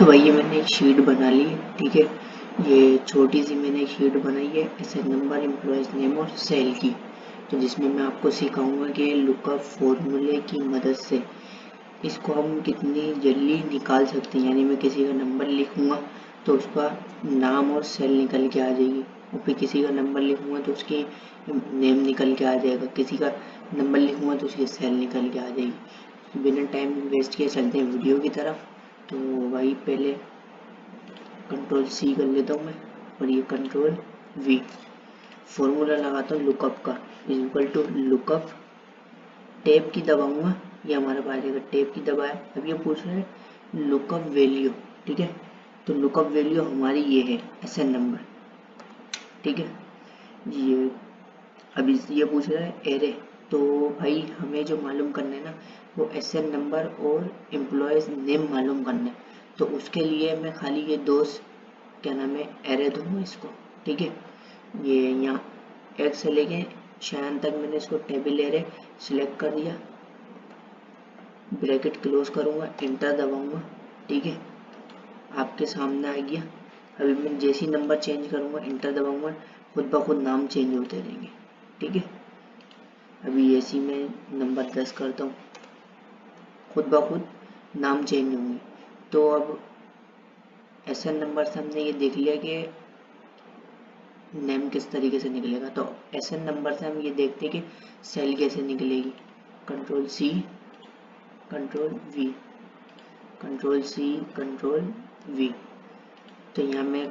तो भाई ये मैंने एक शीट बना ली है, ठीक है। ये छोटी सी मैंने एक शीट बनाई है एसएन नंबर, एम्प्लॉयज़ नेम और सेल की। तो जिसमें मैं आपको सिखाऊंगा कि लुकअप फॉर्मूले की मदद से इसको हम कितनी जल्दी निकाल सकते हैं। यानी मैं किसी का नंबर लिखूंगा तो उसका नाम और सेल निकल के आ जाएगी, और फिर किसी का नंबर लिखूंगा तो उसकी नेम निकल के आ जाएगा, किसी का नंबर लिखूंगा तो उसकी सेल निकल के आ जाएगी। बिना टाइम वेस्ट किए चलते हैं वीडियो की तरफ। तो भाई पहले कंट्रोल सी कर लेता हूँ मैं, और ये कंट्रोल वी, फॉर्मूला लगाता हूँ लुकअप का, is equal to lookup, tab की दबाऊंगा, ये हमारे पास आएगा, टैब की दबाया। अब ये पूछ रहा है लुकअप वैल्यू, ठीक है। तो लुकअप वैल्यू हमारी ये है एसएन नंबर, ठीक है। ये अभी ये पूछ रहा है एरे, तो भाई हमें जो मालूम करना है ना वो एसएन नंबर और एम्प्लॉयज़ नेम मालूम करना है। तो उसके लिए मैं खाली ये दो क्या नाम है एरे दूंगा इसको, ठीक है। ये यहाँ एक से लेके शायन तक मैंने इसको टेबल एरे सिलेक्ट कर दिया, ब्रैकेट क्लोज करूँगा, इंटर दबाऊंगा, ठीक है। आपके सामने आ गया। अभी मैं जैसे ही नंबर चेंज करूँगा, इंटर दबाऊंगा, खुद ब खुद नाम चेंज होते रहेंगे, ठीक है। अभी ऐसे ही मैं नंबर 10 करता हूँ, खुद ब खुद नाम चेंज होंगे। तो अब एसएन नंबर से हमने ये देख लिया कि नेम किस तरीके से निकलेगा। तो एसएन नंबर से हम ये देखते हैं कि सेल कैसे निकलेगी। Control C, control V, control C, control V. तो यहाँ मैं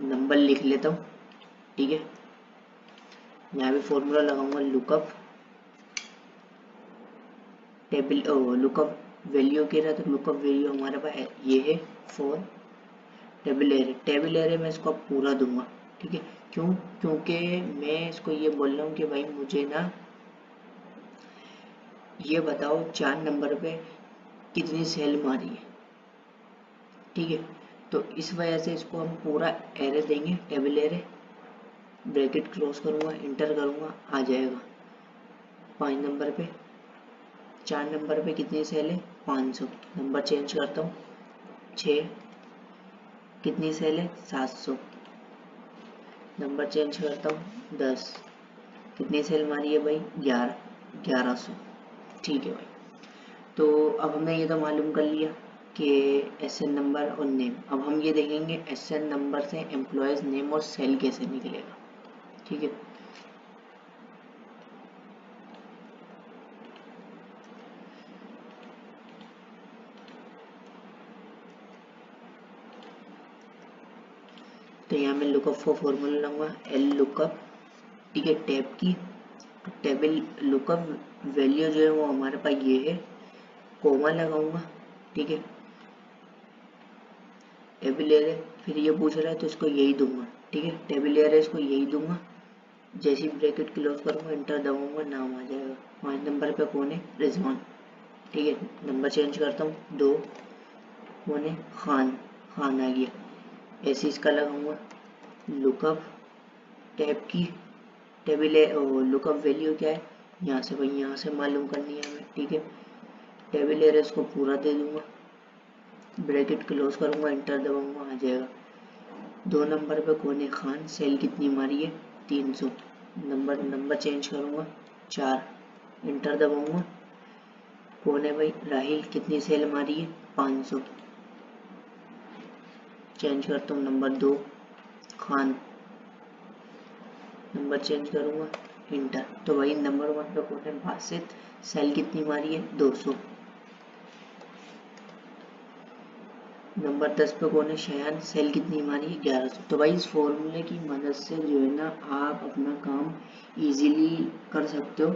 नंबर लिख लेता हूँ, ठीक है। यहाँ पे फॉर्मूला लगाऊंगा लुकअप टेबल, लुकअप वैल्यू के रहा, तो लुकअप वैल्यू हमारे पास ये है for table array. Table array में इसको पूरा दूंगा, ठीक है। क्यों? क्योंकि मैं इसको ये बोल रहा हूँ कि भाई मुझे ना ये बताओ 4 नंबर पे कितनी सेल मारी है, ठीक है। तो इस वजह से इसको हम पूरा एरे देंगे, टेबल एरे, ब्रैकेट क्लोज करूँगा, इंटर करूँगा, आ जाएगा 5 नंबर पे, 4 नंबर पे कितनी सेल है 500। नंबर चेंज करता हूँ 6, कितनी सेल है 700। नंबर चेंज करता हूँ 10, कितनी सेल मारी है भाई 1100, ठीक है भाई। तो अब हमने ये तो मालूम कर लिया कि एसएन नंबर और नेम। अब हम ये देखेंगे एसएन नंबर से एम्प्लॉयज़ नेम और सेल कैसे निकलेगा, ठीक है। तो यहाँ मैं लुकअप फॉर फॉर्मूला लूँगा एल लुकअप, ठीक है, टैब की। टेबल लुकअप वैल्यू जो है वो हमारे पास ये है, कोमा लगाऊंगा, ठीक है। टेबल एरे, फिर ये पूछ रहा है तो इसको यही दूंगा, ठीक है। टेबल एरे इसको यही दूंगा, जैसे ही ब्रैकेट क्लोज करूंगा, इंटर दबाऊंगा, नाम आ जाएगा। 5 नंबर पे कौन है रिजवान, ठीक है। नंबर चेंज करता हूँ 2, कौन है खान, खान आ गया। ऐसे इसका लगाऊंगा लुकअप टैब की, टेबल लुकअप वैल्यू क्या है यहाँ से भाई, यहाँ से मालूम करनी है हमें, ठीक है। टेबल एरे इसको पूरा दे दूंगा, ब्रैकेट क्लोज करूंगा, इंटर दबाऊंगा, आ जाएगा। 2 नंबर पे कौन है खान, सेल कितनी मारी है 300। नंबर चेंज करूंगा 4, इंटर दबाऊंगा, कौन है भाई राहिल, कितनी सेल मारी है 500। चेंज करता हूँ नंबर 2 खान, नंबर चेंज करूंगा, इंटर। तो भाई नंबर 1 पे कौन है बासित, सेल कितनी मारी है 200। नंबर 10 पे कौन है शयान, सेल कितनी मारी है 1100। तो भाई इस फॉर्मूले की मदद से जो है ना आप अपना काम इजीली कर सकते हो,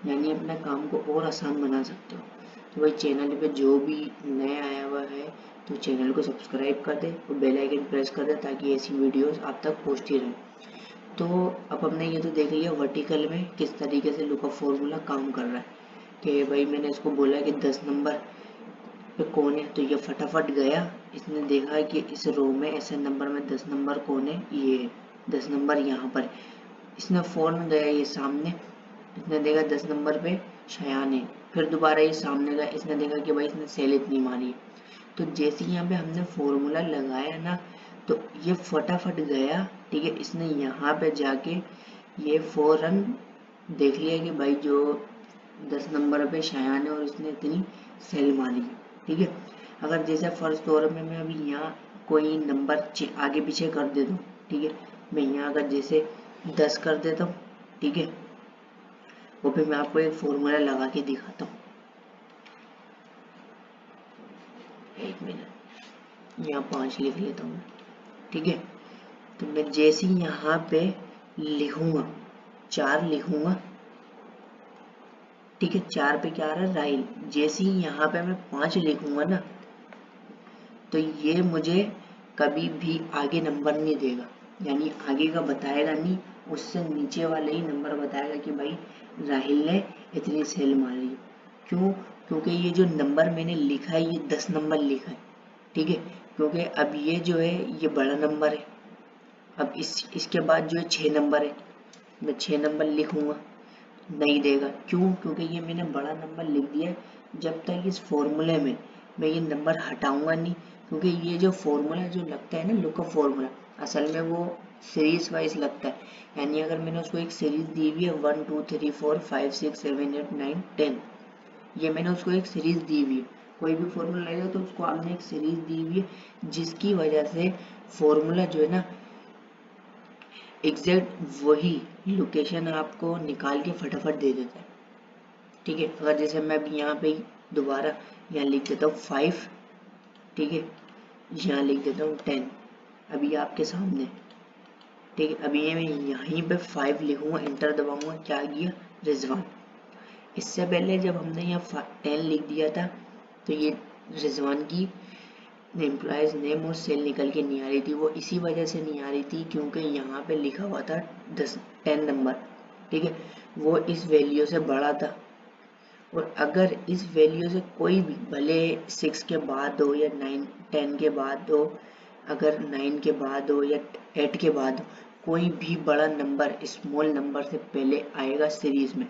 यानी अपने काम को और आसान बना सकते हो। तो भाई चैनल पे जो भी नया आया हुआ है तो चैनल को सब्सक्राइब कर दे और बेल आइकन प्रेस कर दे, ताकि ऐसी वीडियोस आप तक पहुँचती रहे। तो अब हमने ये तो देख लिया वर्टिकल में किस तरीके से लुकअप फॉर्मूला काम कर रहा है, कि भाई मैंने इसको बोला कि 10 नंबर पे कौन है, तो ये फटाफट गया, इसने देखा कि इस रो में ऐसे नंबर में 10 नंबर कौन है, ये 10 नंबर यहाँ पर, इसने फौरन गया ये सामने, इसने देखा 10 नंबर पे शयान है, फिर दोबारा ये सामने गया, इसने देखा कि भाई इसने सेल इतनी मारी है, तो जैसे यहाँ पे हमने फॉर्मूला लगाया ना तो ये फटाफट गया, ठीक है। इसने यहाँ पे जाके ये फौरन देख लिया कि भाई जो 10 नंबर पे शायान है और इसने इतनी सेल मारी है, ठीक है। अगर जैसे फर्ज तौर पे मैं अभी यहाँ कोई नंबर आगे पीछे कर देता हूँ, ठीक है। मैं यहाँ अगर जैसे 10 कर देता हूँ, ठीक है, वो फिर मैं आपको एक फॉर्मूला लगा के दिखाता हूँ। एक मिनट, यहाँ 5 लिख लेता हूँ, ठीक है। तो मैं जैसे ही यहाँ पे लिखूंगा 4 लिखूंगा, ठीक है, 4 पे क्या आ रहा है राइल। जैसे ही यहाँ पे मैं 5 लिखूंगा ना तो ये मुझे कभी भी आगे नंबर नहीं देगा, यानी आगे का बताएगा नहीं, उससे नीचे वाले ही नंबर बताएगा कि भाई राहिल ने इतनी सेल मारी। क्यों? क्योंकि ये जो नंबर मैंने लिखा है ये 10 नंबर लिखा है, ठीक है। क्योंकि अब ये जो है ये बड़ा नंबर है, अब इसके बाद जो है 6 नंबर है, मैं 6 नंबर लिखूंगा, नहीं देगा। क्यों? क्योंकि ये मैंने बड़ा नंबर लिख दिया है। जब तक इस फॉर्मूले में मैं ये नंबर हटाऊंगा नहीं, क्योंकि ये जो फॉर्मूला जो लगता है ना लुकअप फॉर्मूला, असल में वो सीरीज वाइज लगता है। यानी अगर मैंने उसको एक सीरीज दी हुई है 1 2 3 4 5 6 7 8 9 10, ये मैंने उसको एक सीरीज दी हुई है। कोई भी फॉर्मूला लगेगा तो उसको आपने एक सीरीज दी हुई है, जिसकी वजह से फॉर्मूला जो है ना एग्जैक्ट वही लोकेशन आपको निकाल के फटाफट दे देता है, ठीक है। अगर जैसे मैं अभी यहाँ पे दोबारा यहाँ लिख देता हूँ 5, ठीक है, यहाँ लिख देता हूँ 10, अभी आपके सामने, ठीक है। अभी ये मैं यहीं पे 5 लिखूंगा, इंटर दबाऊंगा, क्या आ गया रिजवान। इससे पहले जब हमने यहाँ 10 लिख दिया था तो ये रिजवान की एम्प्लॉयज नेम और सेल निकल के नहीं आ रही थी। वो इसी वजह से नहीं आ रही थी क्योंकि यहाँ पे लिखा हुआ था 10 नंबर, ठीक है, वो इस वैल्यू से बड़ा था। और अगर इस वैल्यू से कोई भी भले 6 के बाद हो या 9 10 के बाद हो, अगर 9 के बाद हो या 8 के बाद हो, कोई भी बड़ा नंबर स्मॉल नंबर से पहले आएगा सीरीज में,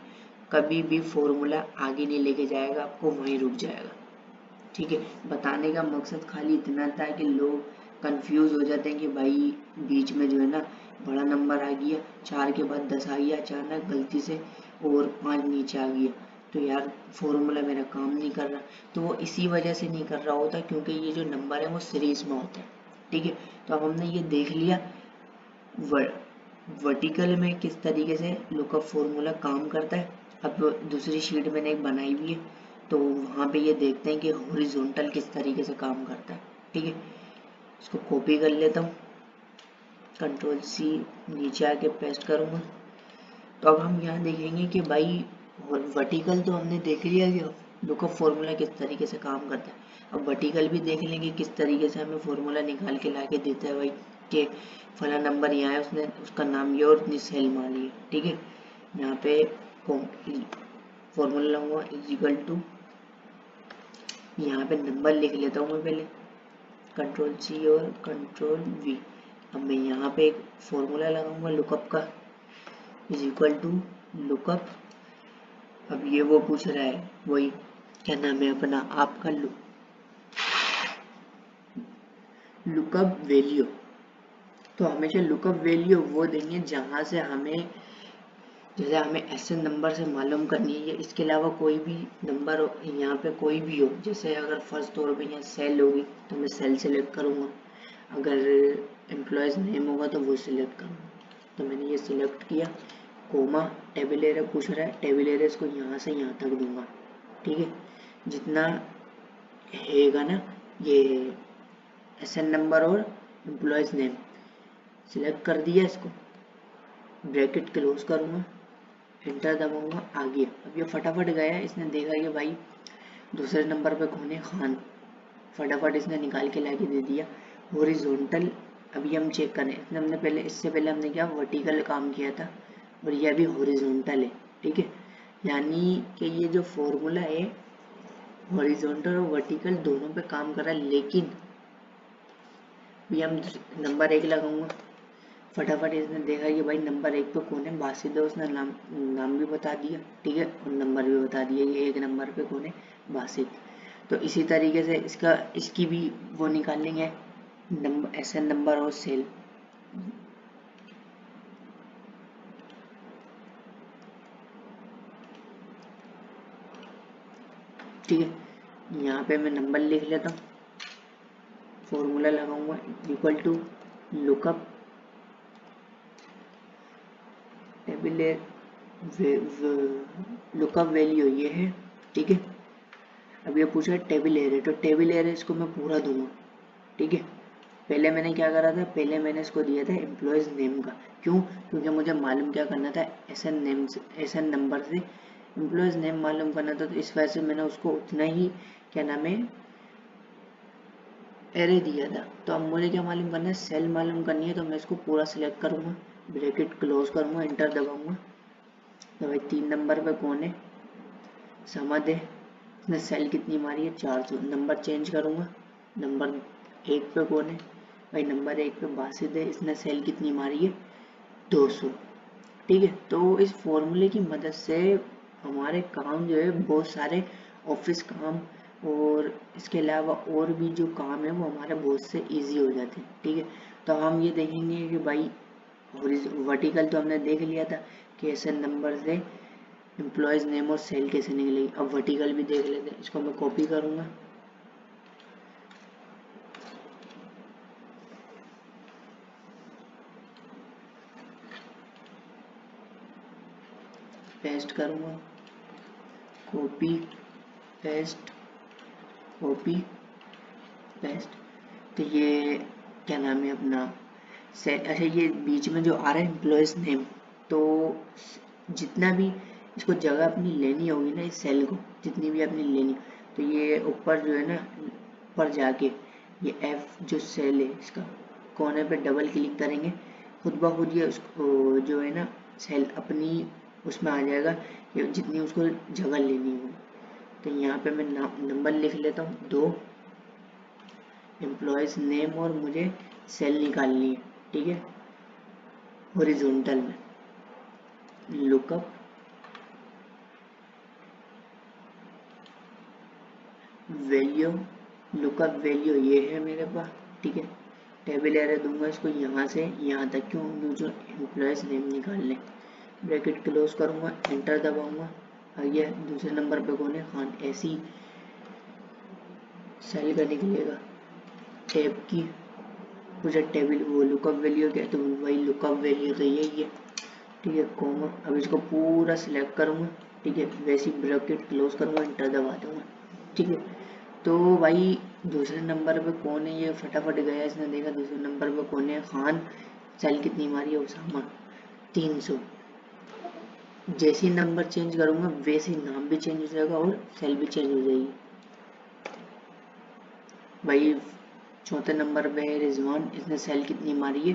कभी भी फॉर्मूला आगे नहीं लेके जाएगा, आपको वहीं रुक जाएगा, ठीक है। बताने का मकसद खाली इतना था कि लोग कंफ्यूज हो जाते हैं कि भाई बीच में जो है ना बड़ा नंबर आ गया, 4 के बाद 10 आ गया अचानक गलती से और 5 नीचे आ गया, तो यार फॉर्मूला मेरा काम नहीं कर रहा। तो वो इसी वजह से नहीं कर रहा होता क्योंकि ये जो नंबर है वो सीरीज में होता है, ठीक है। तो अब हमने ये देख लिया वर्टिकल में किस तरीके से लुकअप फॉर्मूला काम करता है। अब दूसरी शीट मैंने एक बनाई हुई है तो वहाँ पे ये देखते हैं कि हॉरिजॉन्टल किस तरीके से काम करता है, ठीक है। इसको कॉपी कर लेता हूँ, कंट्रोल सी, नीचे आके पेस्ट करूँगा। तो अब हम यहाँ देखेंगे कि भाई वर्टिकल तो हमने देख लिया कि लुकअप फॉर्मूला किस तरीके से काम करता है। अब वर्टिकल भी देख लेंगे किस तरीके से हमें फॉर्मूला निकाल के ला के देता है भाई कि फला नंबर यहाँ है, उसने उसका नाम ये और इतनी सेल मारी है, ठीक है। यहाँ पे फॉर्मूला लाऊंगा इजिकल टू, यहाँ पे नंबर लिख लेता हूँ मैं पहले, कंट्रोल सी और कंट्रोल वी। अब मैं यहाँ पे एक फॉर्मूला लगाऊंगा लुकअप का, इज इक्वल टू लुकअप। अब ये वो पूछ रहा है वही क्या नाम है अपना आपका लुकअप वैल्यू। तो हमेशा लुकअप वैल्यू वो देंगे जहाँ से हमें, जैसे हमें ऐसे नंबर से मालूम करनी है, इसके अलावा कोई भी नंबर यहाँ पे कोई भी हो, जैसे अगर फर्स्ट तौर पे यहाँ सेल होगी तो मैं सेल सेलेक्ट करूँगा, अगर एम्प्लॉयज़ नेम होगा तो वो सिलेक्ट करूँगा। तो मैंने ये सिलेक्ट किया, कोमा टेबल एरर पूछ रहा है, टेबल एरर इसको यहाँ से यहाँ तक दूंगा, ठीक है। जितना हैगा ना ये एसएन नंबर और एम्प्लॉयज़ नेम सिलेक्ट कर दिया, इसको ब्रैकेट क्लोज करूँगा, एंटर दबाऊंगा, आ गया। अब ये फटाफट गया, इसने देखा कि भाई दूसरे नंबर पे कौन है, खान, फटाफट इसने निकाल के लाके दे दिया। हॉरिजॉन्टल अभी हम चेक करें, हमने पहले इससे पहले हमने क्या वर्टिकल काम किया था और ये अभी हॉरिजॉन्टल है, ठीक है। यानी कि ये जो फॉर्मूला है हॉरिजॉन्टल और वर्टिकल दोनों पे काम कर रहा है, लेकिन भी हम नंबर 1 लगाऊंगा, फटाफट इसने देखा कि भाई नंबर 1 पे कौन है, बासित है, उसने नाम भी बता दिया, ठीक है, और नंबर भी बता दिया कि 1 नंबर पे कौन है, बासित। तो इसी तरीके से इसकी भी वो निकाल लेंगे नंबर, SN नंबर और सेल। ठीक है, यहाँ पे मैं नंबर लिख लेता हूँ, फॉर्मूला लगाऊंगा equal to lookup tabular lookup value ये है। ठीक है, अब ये पूछा टेबल एरे, तो टेबल एरे इसको मैं पूरा दूंगा। ठीक है, पहले मैंने क्या करा था, पहले मैंने इसको दिया था एम्प्लॉयज नेम का। क्यों? क्योंकि मुझे मालूम क्या करना था, SN नेम से, SN नंबर से एम्प्लॉयज नेम मालूम करना था। तो इस वजह से मैंने उसको उतना ही क्या नाम है एरे दिया था। तो अब मुझे क्या मालूम करना है, सेल मालूम करनी है। तो मैं इसको पूरा सिलेक्ट करूंगा, ब्रैकेट क्लोज करूंगा, एंटर दबाऊंगा। तो भाई 3 नंबर पे कौन है, समद है, इसने सेल कितनी मारी है 400। नंबर चेंज करूंगा, नंबर 1 पे कौन है, भाई नंबर 1 पे बासित है, इसने सेल कितनी मारी है 200। ठीक है, तो इस फॉर्मूले की मदद से हमारे काम जो है बहुत सारे ऑफिस काम और इसके अलावा और भी जो काम है वो हमारे बहुत से इजी हो जाते हैं। ठीक है, तो हम ये देखेंगे कि भाई वर्टिकल तो हमने देख लिया था कि SN नंबर से एम्प्लॉयज नेम और सेल कैसे निकलेगी। अब वर्टिकल भी देख लेते हैं, इसको मैं कॉपी करूंगा, पेस्ट करूंगा, कॉपी पेस्ट, कॉपी पेस्ट। तो ये क्या नाम है अपना सेल। अच्छा, ये बीच में जो आ रहा है एम्प्लॉयज नेम, तो जितना भी इसको जगह अपनी लेनी होगी ना, इस सेल को जितनी भी अपनी लेनी, तो ये ऊपर जो है ना, ऊपर जाके ये F जो सेल है इसका कोने पे डबल क्लिक करेंगे, खुद ब खुद ये उसको जो है ना सेल अपनी उसमें आ जाएगा कि जितनी उसको जगह लेनी होगी। तो यहाँ पे मैं नंबर लिख लेता हूँ 2, एम्प्लॉयज नेम और मुझे सेल निकालनी है। ठीक है, हॉरिजॉन्टल में लुकअप वैल्यू, लुकअप वैल्यू ये है मेरे पास। ठीक है, टेबल एरे दूंगा इसको यहाँ से यहाँ तक, क्यों, जो एम्प्लॉयज नेम निकालने, ब्रैकेट क्लोज करूंगा, एंटर दबाऊंगा। आ गया दूसरे नंबर पे कौन है, खान। ऐसी सेल का निकलेगा टैब की, मुझे टेबल वो लुकअप वैल्यू क्या, तो वही लुकअप वैल्यू तो यही है। ठीक है, कॉमा, अब इसको पूरा सिलेक्ट करूंगा। ठीक है, वैसे ही ब्रैकेट क्लोज करूंगा, एंटर दबा दूंगा। ठीक है, तो भाई दूसरे नंबर पे कौन है, ये फटाफट गया, इसने देखा दूसरे नंबर पे कौन है, खान। सेल कितनी मारी है, उसामा 300। जैसे ही नंबर चेंज करूंगा वैसे ही नाम भी चेंज हो जाएगा और सेल भी चेंज हो जाएगी। भाई चौथे नंबर पे है रिजवान, इसने सेल कितनी मारी है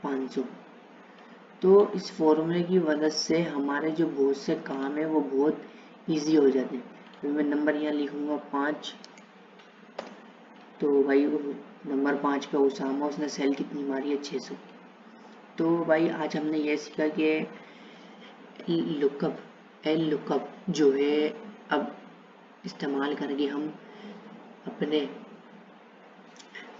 500। तो इस फॉर्मूले की मदद से हमारे जो बहुत से काम है वो बहुत इजी हो जाते हैं। तो मैं नंबर यहाँ लिखूंगा 5, तो भाई नंबर 5 पे उसामा, उसने सेल कितनी मारी है 600। तो भाई आज हमने ये सीखा कि लुकअप, एल लुकअप जो है अब इस्तेमाल करके हम अपने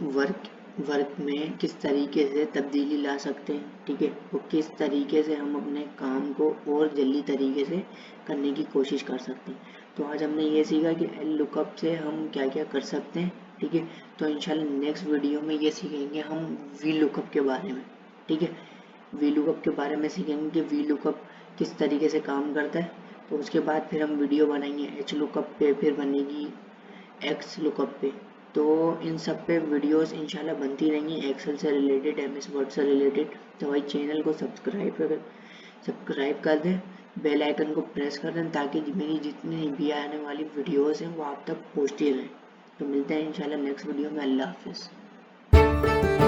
वर्क में किस तरीके से तब्दीली ला सकते हैं। ठीक है, और किस तरीके से हम अपने काम को और जल्दी तरीके से करने की कोशिश कर सकते हैं। तो आज हमने ये सीखा कि एल लुकअप से हम क्या क्या कर सकते हैं। ठीक है, तो इंशाल्लाह नेक्स्ट वीडियो में ये सीखेंगे हम वी लुकअप के बारे में। ठीक है, वी लुकअप के बारे में सीखेंगे कि वी लुकअप किस तरीके से काम करता है। तो उसके बाद फिर हम वीडियो बनाएंगे एच लुकअप पे, फिर बनेगी एक्स लुकअप पे। तो इन सब पे वीडियोस इंशाल्लाह बनती रहेंगी, एक्सेल से रिलेटेड, MS वर्ड से रिलेटेड। तो भाई चैनल को सब्सक्राइब कर दें, बेल आइकन को प्रेस कर दें, ताकि मेरी जितनी भी आने वाली वीडियोस हैं वो आप तक पहुँचती रहें। तो मिलते हैं इंशाल्लाह नेक्स्ट वीडियो में। अल्लाह हाफिज़।